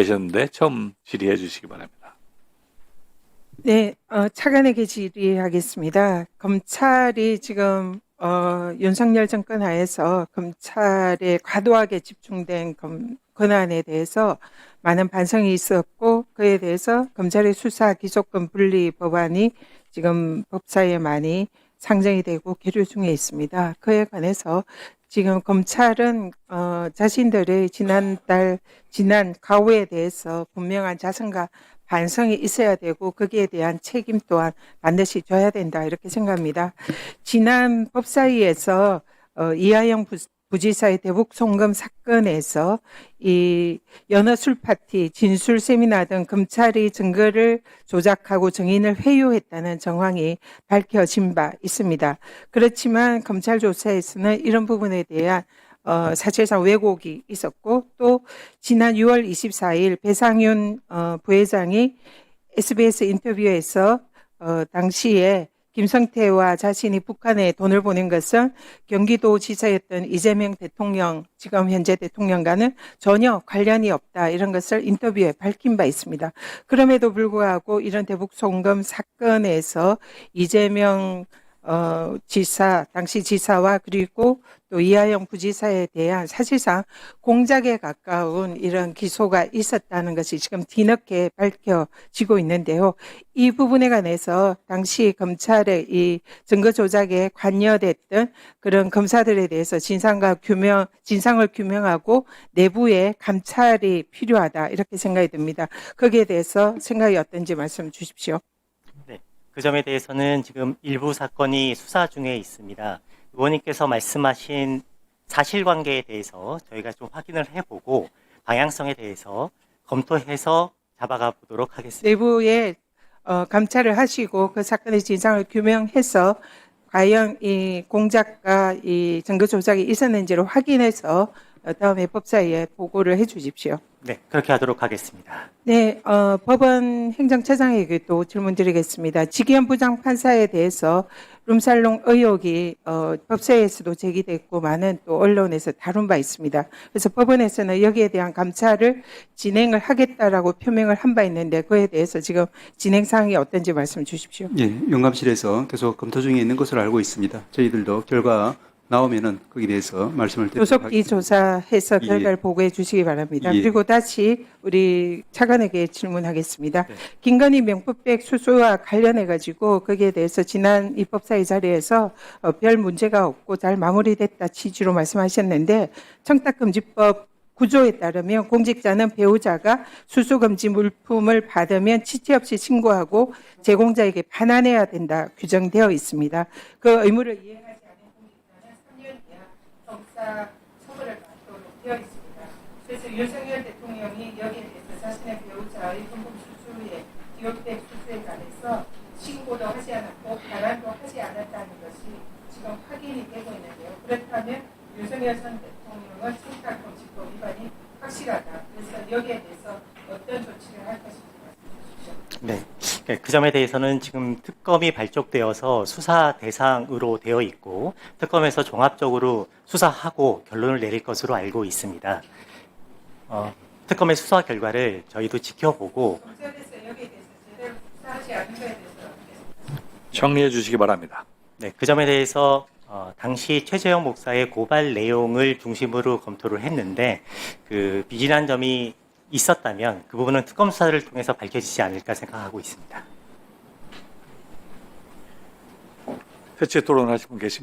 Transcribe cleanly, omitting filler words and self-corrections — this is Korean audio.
계셨는데 처음 질의해 주시기 바랍니다. 네, 차관에게 질의하겠습니다. 검찰이 지금 윤석열 정권 하에서 검찰에 과도하게 집중된 권한에 대해서 많은 반성이 있었고, 그에 대해서 검찰의 수사 기소권 분리 법안이 지금 법사위에 많이 상정이 되고 계류 중에 있습니다. 그에 관해서 지금 검찰은 자신들의 지난 과오에 대해서 분명한 자성과 반성이 있어야 되고 거기에 대한 책임 또한 반드시 져야 된다 이렇게 생각합니다. 지난 법사위에서 이하영 부지사의 대북 송금 사건에서 이 연어 술 파티, 진술 세미나 등 검찰이 증거를 조작하고 증인을 회유했다는 정황이 밝혀진 바 있습니다. 그렇지만 검찰 조사에서는 이런 부분에 대한 사실상 왜곡이 있었고 또 지난 6월 24일 배상윤 부회장이 SBS 인터뷰에서 당시에 김성태와 자신이 북한에 돈을 보낸 것은 경기도 지사였던 이재명 대통령, 지금 현재 대통령과는 전혀 관련이 없다. 이런 것을 인터뷰에 밝힌 바 있습니다. 그럼에도 불구하고 이런 대북 송금 사건에서 이재명 당시 지사와 그리고 또 이하영 부지사에 대한 사실상 공작에 가까운 이런 기소가 있었다는 것이 지금 뒤늦게 밝혀지고 있는데요. 이 부분에 관해서 당시 검찰의 이 증거 조작에 관여됐던 그런 검사들에 대해서 진상을 규명하고 내부의 감찰이 필요하다 이렇게 생각이 듭니다. 거기에 대해서 생각이 어떤지 말씀 주십시오. 네, 그 점에 대해서는 지금 일부 사건이 수사 중에 있습니다. 의원님께서 말씀하신 사실관계에 대해서 저희가 좀 확인을 해보고 방향성에 대해서 검토해서 잡아가 보도록 하겠습니다. 내부에 감찰을 하시고 그 사건의 진상을 규명해서 과연 이 공작과 이 증거 조작이 있었는지를 확인해서 다음에 법사위에 보고를 해 주십시오. 네, 그렇게 하도록 하겠습니다. 네, 법원 행정처장에게 또 질문 드리겠습니다. 지기현 부장판사에 대해서 룸살롱 의혹이 법사위에서도 제기됐고 많은 또 언론에서 다룬 바 있습니다. 그래서 법원에서는 여기에 대한 감찰을 진행을 하겠다라고 표명을 한 바 있는데 그에 대해서 지금 진행 사항이 어떤지 말씀 주십시오. 예, 영감실에서 계속 검토 중에 있는 것으로 알고 있습니다. 저희들도 결과 나오면은 거기에 대해서 말씀을 드리도록 조속히 하겠습니다. 조사해서 예. 결과를 보고해 주시기 바랍니다. 예. 그리고 다시 우리 차관에게 질문하겠습니다. 네. 김건희 명품백 수수와 관련해 가지고 거기에 대해서 지난 입법사위 자리에서 별 문제가 없고 잘 마무리됐다 취지로 말씀하셨는데 청탁금지법 구조에 따르면 공직자는 배우자가 수수금지 물품을 받으면 지체 없이 신고하고 제공자에게 반환해야 된다 규정되어 있습니다. 그 의무를 이행하지 않은 공직자는 3년 이하 정사 처벌을 받도록 되어 있습니다. 그래서 윤석열 대통령이 여기에 대해서 자신의 배우자의 금품 수수에 기업백 수수에 관해서 신고도 하지 않았고 반환도 하지 않았다는 것이 지금 확인이 되고 있는데요. 그렇다면 윤석열 전 대통령은 청탁금지법 위반이 확실하다. 그래서 여기에 대해서 어떤 조치를 할 것인지 말씀해 주십시오. 네, 그 점에 대해서는 지금 특검이 발족되어서 수사 대상으로 되어 있고 특검에서 종합적으로 수사하고 결론을 내릴 것으로 알고 있습니다. 특검의 수사 결과를 저희도 지켜보고 검찰에서 여기에 대해서 제대로 수사하지 않은 것에 대해서 정리해 주시기 바랍니다. 네, 그 점에 대해서 당시 최재형 목사의 고발 내용을 중심으로 검토를 했는데 그 미진한 점이 있었다면 그 부분은 특검 수사를 통해서 밝혀지지 않을까 생각하고 있습니다. 대체 토론하실 분 계십니까?